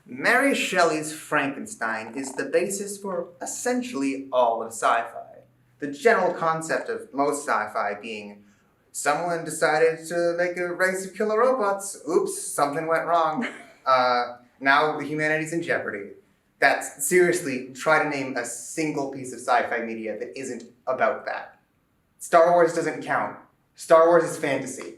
Mary Shelley's Frankenstein is the basis for essentially all of sci-fi. The general concept of most sci-fi being someone decided to make a race of killer robots. Oops, something went wrong. Now humanity's in jeopardy. That's seriously, try to name a single piece of sci-fi media that isn't about that. Star Wars doesn't count. Star Wars is fantasy.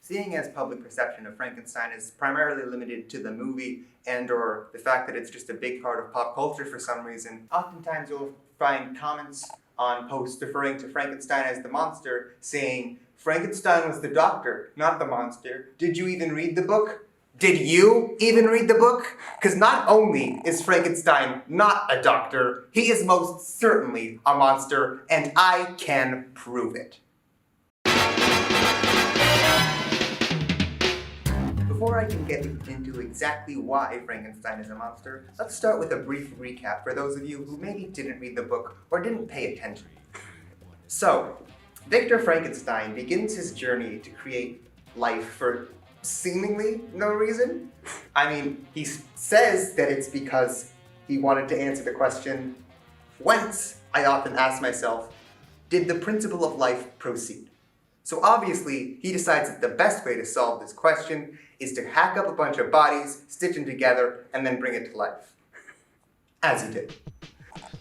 Seeing as public perception of Frankenstein is primarily limited to the movie and or the fact that it's just a big part of pop culture for some reason, oftentimes you'll find comments on posts referring to Frankenstein as the monster saying, Frankenstein was the doctor, not the monster. Did you even read the book? Did you even read the book? Because not only is Frankenstein not a doctor, he is most certainly a monster, and I can prove it. Before I can get into exactly why Frankenstein is a monster, let's start with a brief recap for those of you who maybe didn't read the book or didn't pay attention. So, Victor Frankenstein begins his journey to create life for seemingly no reason. I mean, he says that it's because he wanted to answer the question, whence, I often ask myself, did the principle of life proceed? So obviously, he decides that the best way to solve this question is to hack up a bunch of bodies, stitch them together, and then bring it to life. As he did.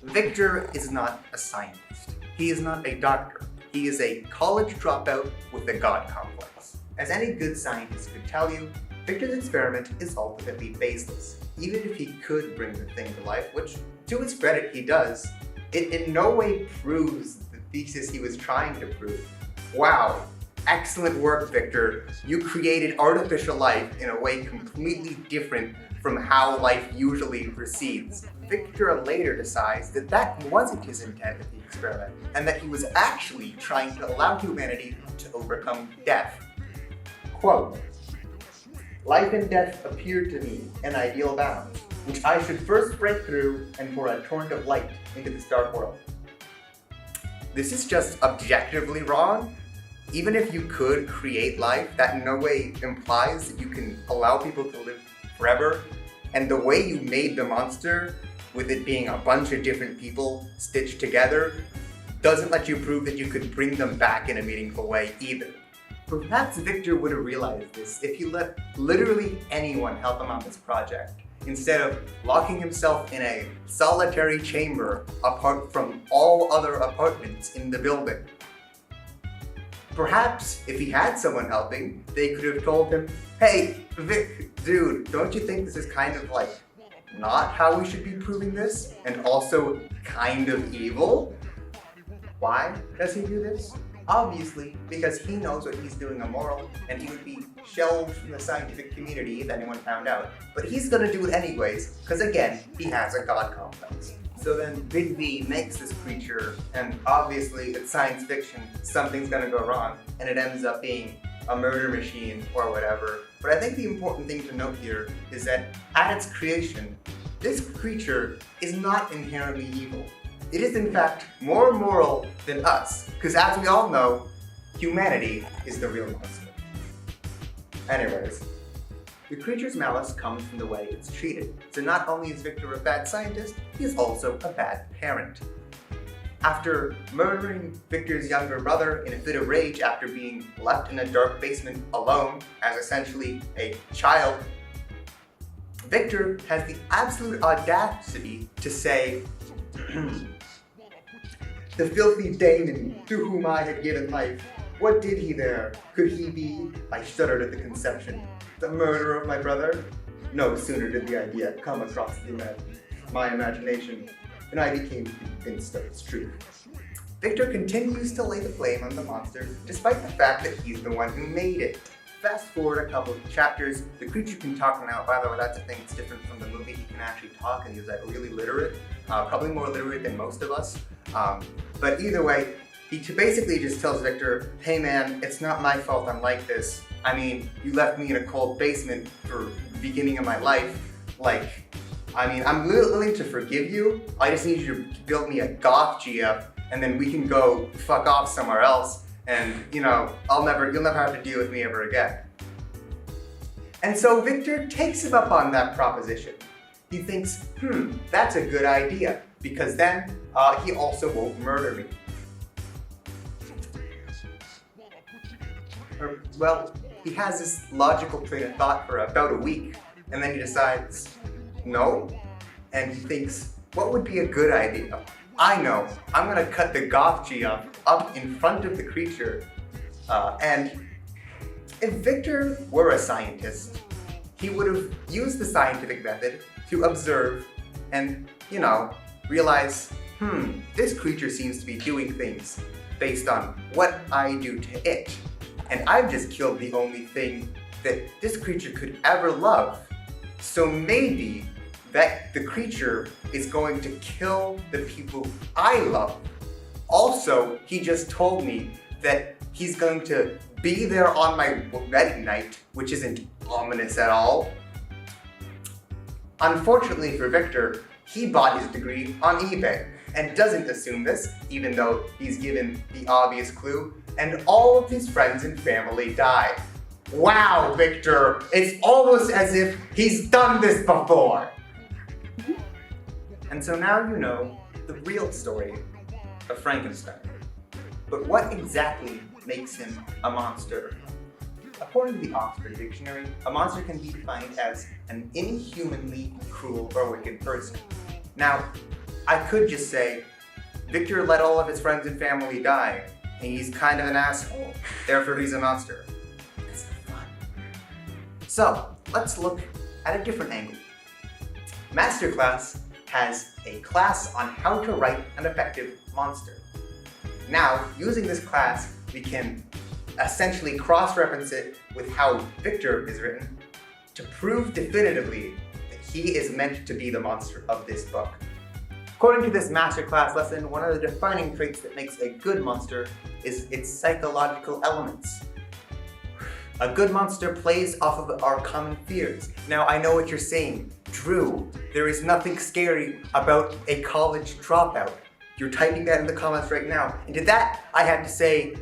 Victor is not a scientist. He is not a doctor. He is a college dropout with a god complex. As any good scientist could tell you, Victor's experiment is ultimately baseless. Even if he could bring the thing to life, which to his credit he does, it in no way proves the thesis he was trying to prove. Wow, excellent work, Victor. You created artificial life in a way completely different from how life usually proceeds. Victor later decides that that wasn't his intent with the experiment, and that he was actually trying to allow humanity to overcome death. Quote, life and death appeared to me an ideal balance, which I should first break through and pour a torrent of light into this dark world. This is just objectively wrong. Even if you could create life, that in no way implies that you can allow people to live forever. And the way you made the monster, with it being a bunch of different people stitched together, doesn't let you prove that you could bring them back in a meaningful way either. Perhaps Victor would have realized this if he let literally anyone help him on this project, instead of locking himself in a solitary chamber apart from all other apartments in the building. Perhaps if he had someone helping, they could have told him, hey, Vic, dude, don't you think this is kind of like not how we should be proving this, and also kind of evil? Why does he do this? Obviously, because he knows what he's doing immoral, and he would be shelved from the scientific community if anyone found out. But he's gonna do it anyways, because again, he has a god complex. So then Big V makes this creature, and obviously it's science fiction, something's gonna go wrong, and it ends up being a murder machine or whatever. But I think the important thing to note here is that at its creation, this creature is not inherently evil. It is in fact more moral than us, because as we all know, humanity is the real monster. Anyways, the creature's malice comes from the way it's treated. So not only is Victor a bad scientist, he is also a bad parent. After murdering Victor's younger brother in a fit of rage after being left in a dark basement alone as essentially a child, Victor has the absolute audacity to say, the filthy daemon to whom I had given life, what did he there? Could he be, I shuddered at the conception, the murderer of my brother? No sooner did the idea come across my imagination than I became convinced of its truth. Victor continues to lay the blame on the monster despite the fact that he's the one who made it. Fast forward a couple of chapters, the creature can talk now. By the way, that's a thing that's different from the movie. He can actually talk and he's like really literate, probably more literate than most of us. But either way, he basically just tells Victor, hey man, it's not my fault I'm like this. I mean, you left me in a cold basement for the beginning of my life. I'm willing to forgive you. I just need you to build me a goth G-up and then we can go fuck off somewhere else. And, you'll never have to deal with me ever again. And so Victor takes him up on that proposition. he thinks, that's a good idea, because then he also won't murder me. Well, he has this logical train of thought for about a week, and then he decides, no, and he thinks, what would be a good idea? I know, I'm gonna cut the goth G up in front of the creature, and if Victor were a scientist, he would have used the scientific method to observe and, realize, this creature seems to be doing things based on what I do to it. And I've just killed the only thing that this creature could ever love. So maybe that the creature is going to kill the people I love. Also, he just told me that he's going to be there on my wedding night, which isn't ominous at all. Unfortunately for Victor, he bought his degree on eBay and doesn't assume this, even though he's given the obvious clue, and all of his friends and family die. Wow, Victor, it's almost as if he's done this before. And so now you know the real story of Frankenstein. But what exactly makes him a monster? According to the Oxford Dictionary, a monster can be defined as an inhumanly cruel or wicked person. Now, I could just say, Victor let all of his friends and family die, and he's kind of an asshole, therefore he's a monster. That's not fun. So, let's look at a different angle. Masterclass has a class on how to write an effective monster. Now, using this class, we can essentially cross-reference it with how Victor is written to prove definitively that he is meant to be the monster of this book. According to this masterclass lesson, one of the defining traits that makes a good monster is its psychological elements. A good monster plays off of our common fears. Now, I know what you're saying. Drew, there is nothing scary about a college dropout. You're typing that in the comments right now. And to that, I had to say,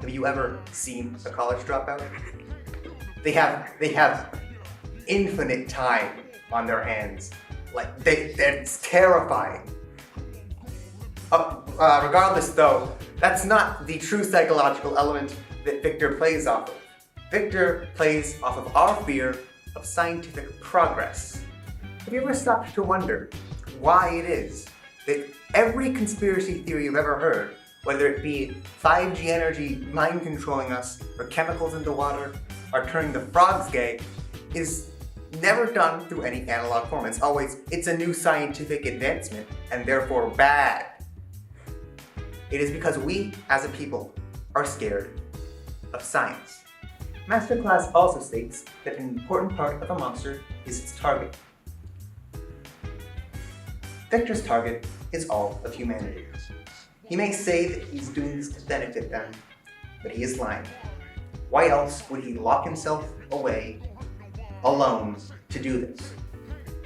have you ever seen a college dropout? They have infinite time on their hands. Like, it's terrifying. Regardless though, that's not the true psychological element that Victor plays off of. Victor plays off of our fear of scientific progress. Have you ever stopped to wonder why it is that every conspiracy theory you've ever heard, whether it be 5G energy mind controlling us, or chemicals in the water, or turning the frogs gay, is never done through any analog form? It's always, it's a new scientific advancement, and therefore bad. It is because we, as a people, are scared of science. Masterclass also states that an important part of a monster is its target. Victor's target is all of humanity. He may say that he's doing this to benefit them, but he is lying. Why else would he lock himself away alone to do this?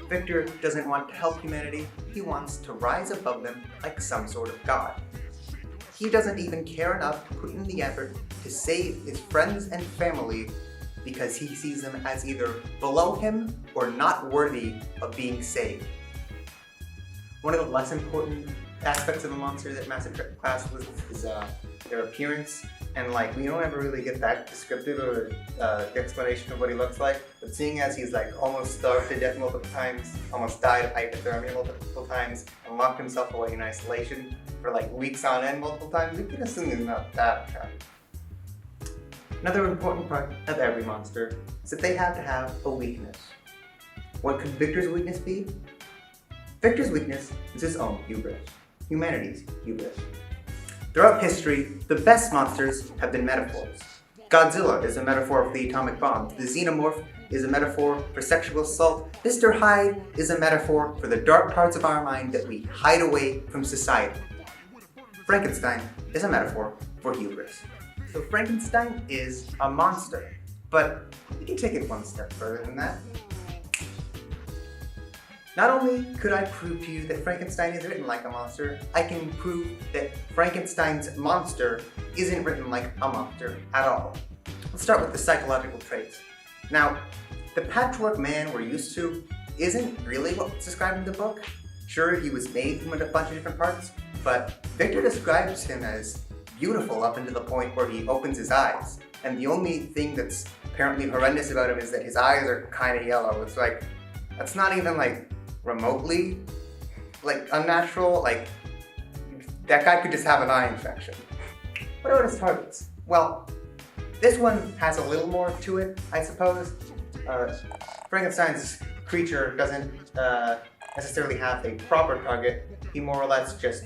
Victor doesn't want to help humanity, he wants to rise above them like some sort of god. He doesn't even care enough to put in the effort to save his friends and family because he sees them as either below him or not worthy of being saved. One of the less important aspects of a monster that Masterclass lists is their appearance, and we don't ever really get that descriptive or explanation of what he looks like, but seeing as he's almost starved to death multiple times, almost died of hypothermia multiple times, and locked himself away in isolation for weeks on end multiple times, we can assume he's not that tough. Another important part of every monster is that they have to have a weakness. What could Victor's weakness be? Victor's weakness is his own hubris. Humanity's hubris. Throughout history, the best monsters have been metaphors. Godzilla is a metaphor for the atomic bomb. The xenomorph is a metaphor for sexual assault. Mr. Hyde is a metaphor for the dark parts of our mind that we hide away from society. Frankenstein is a metaphor for hubris. So Frankenstein is a monster, but we can take it one step further than that. Not only could I prove to you that Frankenstein is written like a monster, I can prove that Frankenstein's monster isn't written like a monster at all. Let's start with the psychological traits. Now, the patchwork man we're used to isn't really what's described in the book. Sure, he was made from a bunch of different parts, but Victor describes him as beautiful up until the point where he opens his eyes. And the only thing that's apparently horrendous about him is that his eyes are kind of yellow. It's like, that's not even like remotely like unnatural. Like, that guy could just have an eye infection. What about his targets? Well, this one has a little more to it, I suppose. Frankenstein's creature doesn't necessarily have a proper target. He more or less just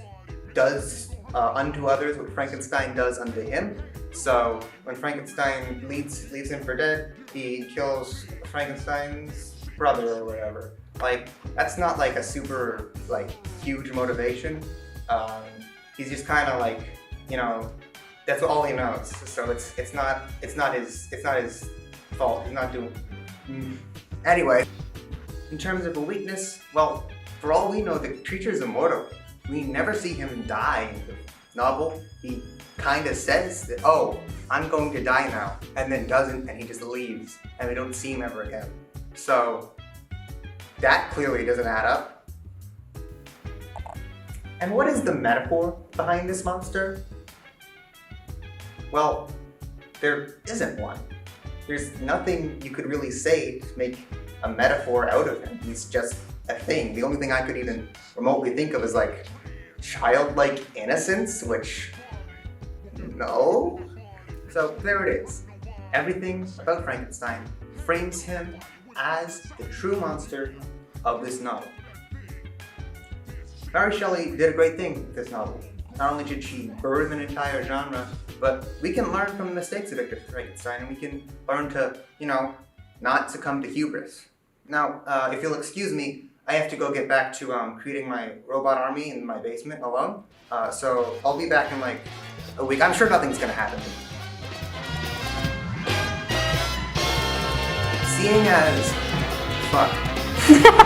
does unto others what Frankenstein does unto him. So when Frankenstein leaves him for dead, he kills Frankenstein's brother or whatever. Like, that's not like a super like huge motivation. He's just kind of like, you know, that's all he knows. So it's not his fault. He's not doing. Anyway, in terms of a weakness, well, for all we know, the creature is immortal. We never see him die in the novel. He kind of says that, oh, I'm going to die now, and then doesn't, and he just leaves, and we don't see him ever again. So that clearly doesn't add up. And what is the metaphor behind this monster? Well, there isn't one. There's nothing you could really say to make a metaphor out of him. He's just a thing. The only thing I could even remotely think of is like childlike innocence, which, no. So there it is. Everything about Frankenstein frames him as the true monster of this novel. Mary Shelley did a great thing with this novel. Not only did she birth an entire genre, but we can learn from the mistakes of Victor Frankenstein, and we can learn to, you know, not succumb to hubris. Now, if you'll excuse me, I have to go get back to creating my robot army in my basement alone. So I'll be back in like a week. I'm sure nothing's gonna happen to me. Seeing as... fuck.